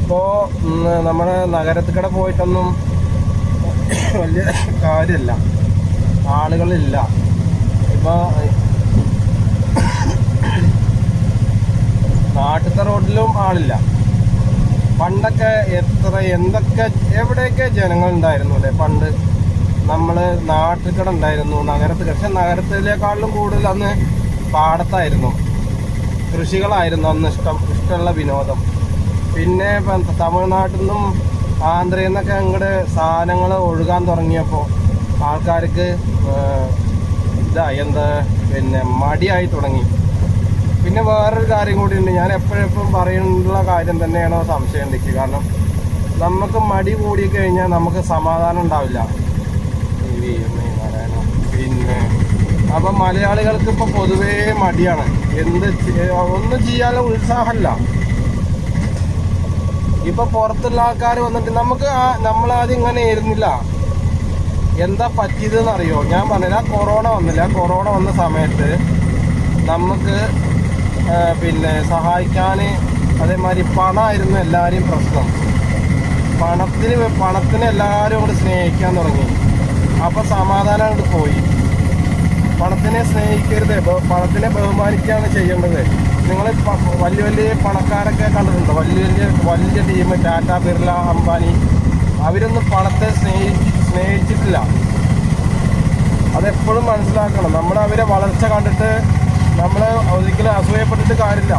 ഇപ്പോൾ നമ്മുടെ നഗരത്തിൽ കൂടെ പോയിട്ടൊന്നും വലിയ കാര്യമില്ല, ആളുകളില്ല. ഇപ്പോൾ നാട്ടിലത്തെ റോഡിലും ആളില്ല. പണ്ടൊക്കെ എന്തൊക്കെ എവിടെയൊക്കെ ജനങ്ങളുണ്ടായിരുന്നു അല്ലേ പണ്ട്. നമ്മൾ നാട്ടിൽ കൂടെ ഉണ്ടായിരുന്നു, നഗരത്തിൽ. പക്ഷെ നഗരത്തിലേക്കാളിലും കൂടുതൽ അന്ന് പാടത്തായിരുന്നു, കൃഷികളായിരുന്നു അന്ന് ഇഷ്ടമുള്ള വിനോദം. പിന്നെ തമിഴ്നാട്ടിൽ നിന്നും ആന്ധ്രയിൽ നിന്നൊക്കെ അങ്ങോട്ട് സാധനങ്ങൾ ഒഴുകാൻ തുടങ്ങിയപ്പോൾ ആൾക്കാർക്ക് പിന്നെ മടിയായി തുടങ്ങി. പിന്നെ വേറൊരു കാര്യം കൂടി ഉണ്ട്, ഞാൻ എപ്പോഴെപ്പോഴും പറയുന്നുള്ള കാര്യം തന്നെയാണോ സംശയം എനിക്ക്. കാരണം നമുക്ക് മടി കൂടിക്കഴിഞ്ഞാൽ നമുക്ക് സമാധാനം ഉണ്ടാവില്ല. പിന്നെ അപ്പം മലയാളികൾക്ക് ഇപ്പോൾ പൊതുവേ മടിയാണ്, ഒന്നും ചെയ്യാനുള്ള ഉത്സാഹമല്ല. ഇപ്പൊ പുറത്തുള്ള ആൾക്കാർ വന്നിട്ട് നമ്മളാദ്യം ഇങ്ങനെ ആയിരുന്നില്ല. എന്താ പറ്റിയതെന്ന് അറിയോ? ഞാൻ പറഞ്ഞില്ല, കൊറോണ വന്ന സമയത്ത് നമുക്ക് പിന്നെ സഹായിക്കാൻ അതേമാതിരി പണമായിരുന്നു എല്ലാവരെയും പ്രശ്നം. പണത്തിന് എല്ലാവരും അങ്ങോട്ട് സ്നേഹിക്കാൻ തുടങ്ങി. അപ്പോൾ സമാധാനം അങ്ങോട്ട് പോയി. പണത്തിനെ സ്നേഹിക്കരുത്, പണത്തിനെ ബഹുമാനിക്കുകയാണ് ചെയ്യേണ്ടത്. നിങ്ങൾ വലിയ പണക്കാരൊക്കെ കണ്ടിട്ടുണ്ടോ? വലിയ ടീം, ടാറ്റ, ബിർള, അംബാനി, അവരൊന്നും പണത്തെ സ്നേഹിച്ചിട്ടില്ല. അതെപ്പോഴും മനസ്സിലാക്കണം. നമ്മൾ അവരെ വളർച്ച കണ്ടിട്ട് നമ്മൾ ഒരിക്കലും അസൂയപ്പെട്ടിട്ട് കാര്യമില്ല.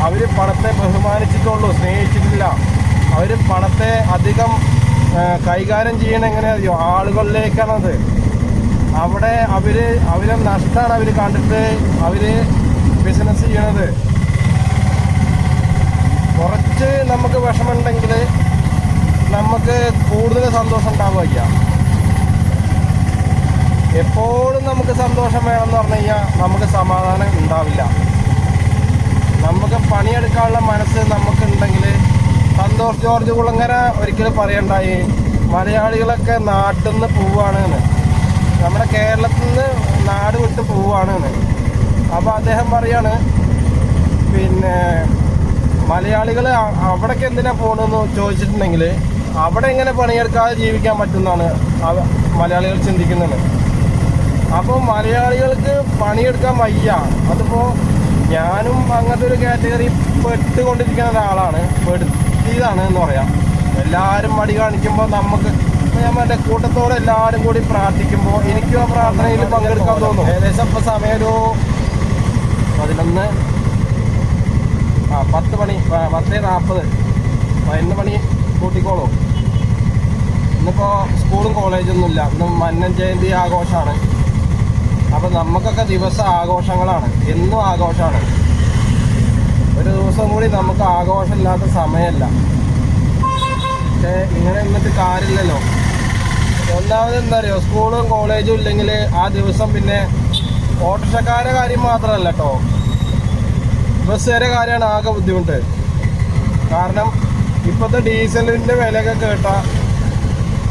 അവർ പണത്തെ ബഹുമാനിച്ചിട്ടുള്ളൂ, സ്നേഹിച്ചിട്ടില്ല. അവർ പണത്തെ അധികം കൈകാര്യം ചെയ്യണ എങ്ങനെയാ ആളുകളിലേക്കാണത്. അവിടെ അവരെ നഷ്ടമാണ് അവർ കണ്ടിട്ട് ബിസിനസ് ചെയ്യണത്. കുറച്ച് നമുക്ക് വിഷമമുണ്ടെങ്കിൽ നമുക്ക് കൂടുതൽ സന്തോഷം ഉണ്ടാവുക. എപ്പോഴും നമുക്ക് സന്തോഷം വേണമെന്ന് പറഞ്ഞു കഴിഞ്ഞാൽ നമുക്ക് സമാധാനം ഉണ്ടാവില്ല. നമുക്ക് പണിയെടുക്കാനുള്ള മനസ്സ് നമുക്കുണ്ടെങ്കിൽ, സന്തോഷ് ജോർജ് കുളങ്ങര ഒരിക്കലും പറയണ്ടായി മലയാളികളൊക്കെ നാട്ടിൽ നിന്ന് പോവുകയാണെന്ന്, നമ്മുടെ കേരളത്തിൽ നിന്ന് നാട് വിട്ട് പോവുകയാണെന്ന്. അപ്പോൾ അദ്ദേഹം പറയാണ്, പിന്നെ മലയാളികൾ അവിടേക്ക് എന്തിനാ പോകണമെന്ന് ചോദിച്ചിട്ടുണ്ടെങ്കിൽ അവിടെ എങ്ങനെ പണിയെടുക്കാതെ ജീവിക്കാൻ പറ്റുമെന്നാണ് മലയാളികൾ ചിന്തിക്കുന്നത്. അപ്പോൾ മലയാളികൾക്ക് പണിയെടുക്കാൻ വയ്യ. അതിപ്പോൾ ഞാനും അങ്ങനത്തെ ഒരു കാറ്റഗറി പെട്ടുകൊണ്ടിരിക്കുന്ന ഒരാളാണ്, പെടുത്തിയതാണ് എന്ന് പറയാം. എല്ലാവരും മടി കാണിക്കുമ്പോൾ നമുക്ക് ഞാൻ മറ്റേ കൂട്ടത്തോടെ എല്ലാവരും കൂടി പ്രാർത്ഥിക്കുമ്പോൾ എനിക്കും ആ പ്രാർത്ഥനയിൽ പങ്കെടുക്കാൻ തോന്നും. ഏകദേശം ഇപ്പോൾ സമയം ഒരു 10:40, 11 മണി കൂട്ടിക്കോളൂ. ഇന്നിപ്പോൾ സ്കൂളും കോളേജൊന്നുമില്ല, ഇന്ന് മന്നൻ ജയന്തി ആഘോഷമാണ്. അപ്പം നമുക്കൊക്കെ ദിവസം ആഘോഷങ്ങളാണ്, എന്നും ആഘോഷമാണ്. ഒരു ദിവസം കൂടി നമുക്ക് ആഘോഷമില്ലാത്ത സമയമല്ല. പക്ഷേ ഇങ്ങനെ നിന്നിട്ട് കാര്യമില്ലല്ലോ. ഒന്നാമത് എന്താ അറിയോ, സ്കൂളും കോളേജും ഇല്ലെങ്കിൽ ആ ദിവസം പിന്നെ ഓട്ടോറിക്ഷക്കാരുടെ കാര്യം മാത്രമല്ല കേട്ടോ, ബസ്സുകാരുടെ കാര്യമാണ് ആകെ ബുദ്ധിമുട്ട്. കാരണം ഇപ്പോഴത്തെ ഡീസലിൻ്റെ വിലയൊക്കെ കേട്ടാൽ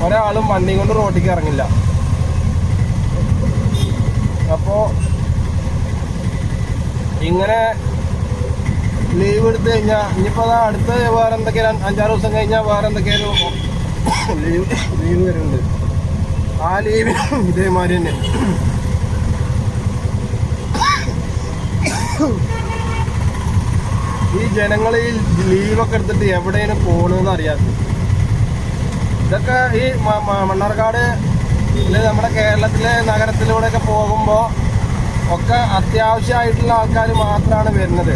ഒരാളും വണ്ടി കൊണ്ട് റോട്ടിലേക്ക് ഇറങ്ങില്ല. അപ്പോൾ ഇങ്ങനെ ലീവ് എടുത്തു കഴിഞ്ഞാൽ ഇനിയിപ്പോൾ അടുത്ത് വേറെ എന്തൊക്കെയാ 5-6 ദിവസം കഴിഞ്ഞാൽ വേറെ എന്തൊക്കെയാലും ലീവ് വരുന്നുണ്ട്. ആ ലീവ് ഇതേമാതിരി തന്നെ. ഈ ജനങ്ങൾ ഈ ലീവൊക്കെ എടുത്തിട്ട് എവിടെയാണ് പോകണമെന്ന് അറിയാത്ത, ഇതൊക്കെ ഈ മണ്ണാർക്കാട് നമ്മുടെ കേരളത്തിലെ നഗരത്തിലൂടെയൊക്കെ പോകുമ്പോൾ ഒക്കെ അത്യാവശ്യമായിട്ടുള്ള ആൾക്കാർ മാത്രമാണ് വരുന്നത്.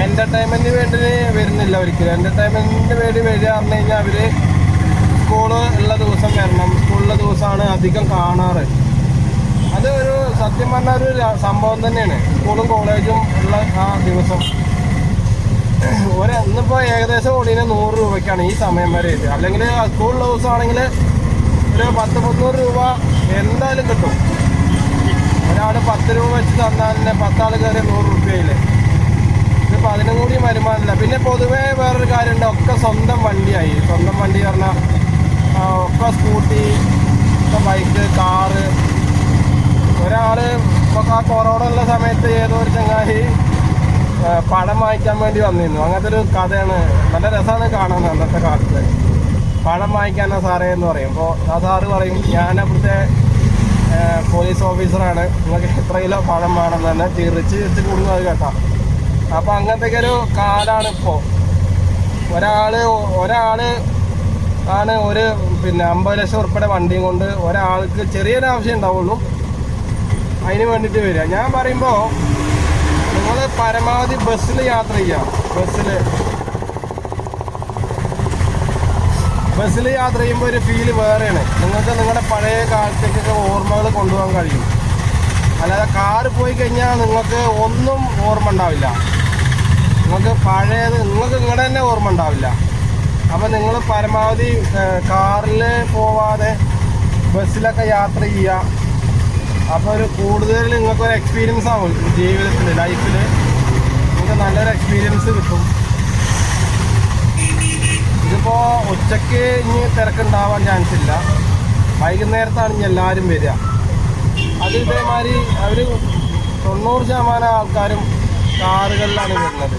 എൻ്റർടൈൻമെൻറ്റിന് വേണ്ടി വരുന്നില്ല ഒരിക്കലും. എൻ്റർടൈൻമെൻറ്റിന് വേണ്ടി വരിക പറഞ്ഞു കഴിഞ്ഞാൽ അവർ സ്കൂള് ഉള്ള ദിവസം വരണം. സ്കൂളിലെ ദിവസമാണ് അധികം കാണാറ്. അത് ഒരു സത്യം പറഞ്ഞ ഒരു സംഭവം തന്നെയാണ്, സ്കൂളും കോളേജും ഉള്ള ആ ദിവസം. ഇന്നിപ്പോൾ ഏകദേശം ഓടിന് 100 രൂപയ്ക്കാണ് ഈ സമയം വരെ ഇത്. അല്ലെങ്കിൽ സ്കൂളിലെ ദിവസമാണെങ്കിൽ ഒരു 10-300 രൂപ എന്തായാലും കിട്ടും. ഒരാൾ 10 രൂപ വെച്ച് തന്നാൽ തന്നെ 10 ആൾ കയറി 100 രൂപയില്ലേ. ഇതിപ്പോൾ അതിനും കൂടി വരുമാനമില്ല. പിന്നെ പൊതുവേ വേറൊരു കാര്യമുണ്ട്, ഒക്കെ സ്വന്തം വണ്ടിയായി. സ്വന്തം വണ്ടി പറഞ്ഞാൽ ഒക്കെ സ്കൂട്ടി, ഒക്കെ ബൈക്ക്, കാറ്. ഒരാൾ ഇപ്പോൾ ആ കൊറോണ ഉള്ള സമയത്ത് ഏതോ ഒരു ചങ്ങായി പഴം വാങ്ങിക്കാൻ വേണ്ടി വന്നിരുന്നു. അങ്ങനത്തെ ഒരു കഥയാണ്. നല്ല രസമാണ് കാണാൻ അന്നത്തെ കാലത്ത്. പഴം വാങ്ങിക്കാനാ സാറേ എന്ന് പറയും. അപ്പോൾ ആ സാറ് പറയും, ഞാൻ അവിടുത്തെ പോലീസ് ഓഫീസറാണ്, നിങ്ങൾക്ക് എത്ര കിലോ പഴം വേണമെന്ന് തന്നെ ചിരിച്ച് കൂടുന്നത് കേട്ടോ. അപ്പോൾ അങ്ങനത്തെ ഒരു കാലാണ് ഇപ്പോൾ. ഒരാൾ ആണ് ഒരു 50 ലക്ഷം ഉറുപ്പിയുടെ വണ്ടിയും കൊണ്ട് ഒരാൾക്ക് ചെറിയൊരു ആവശ്യം ഉണ്ടാവുള്ളൂ, അതിന് വേണ്ടിയിട്ട് വരിക. ഞാൻ പറയുമ്പോൾ നിങ്ങൾ പരമാവധി ബസ്സിൽ യാത്ര ചെയ്യാം. ബസ്സിൽ യാത്ര ചെയ്യുമ്പോൾ ഒരു ഫീല് വേറെയാണ്. നിങ്ങൾക്ക് നിങ്ങളുടെ പഴയ കാലത്തേക്കൊക്കെ ഓർമ്മകൾ കൊണ്ടുപോകാൻ കഴിയും. അല്ലാതെ കാറ് പോയി കഴിഞ്ഞാൽ നിങ്ങൾക്ക് ഒന്നും ഓർമ്മ ഉണ്ടാവില്ല. നിങ്ങൾക്ക് പഴയത് നിങ്ങൾക്ക് നിങ്ങളുടെ തന്നെ ഓർമ്മ ഉണ്ടാവില്ല. അപ്പോൾ നിങ്ങൾ പരമാവധി കാറിൽ പോവാതെ ബസ്സിലൊക്കെ യാത്ര ചെയ്യുക. അപ്പോൾ ഒരു കൂടുതൽ നിങ്ങൾക്കൊരു എക്സ്പീരിയൻസ് ആവും ജീവിതത്തിൽ, ലൈഫിൽ നിങ്ങൾക്ക് നല്ലൊരു എക്സ്പീരിയൻസ് കിട്ടും. ഇതിപ്പോൾ ഉച്ചയ്ക്ക് ഇനി തിരക്കുണ്ടാവാൻ ചാൻസ് ഇല്ല. വൈകുന്നേരത്താണ് ഇനി എല്ലാവരും വരിക. അത് ഇതേമാതിരി അവർ 90% ആൾക്കാരും കാറുകളിലാണ് വരുന്നത്.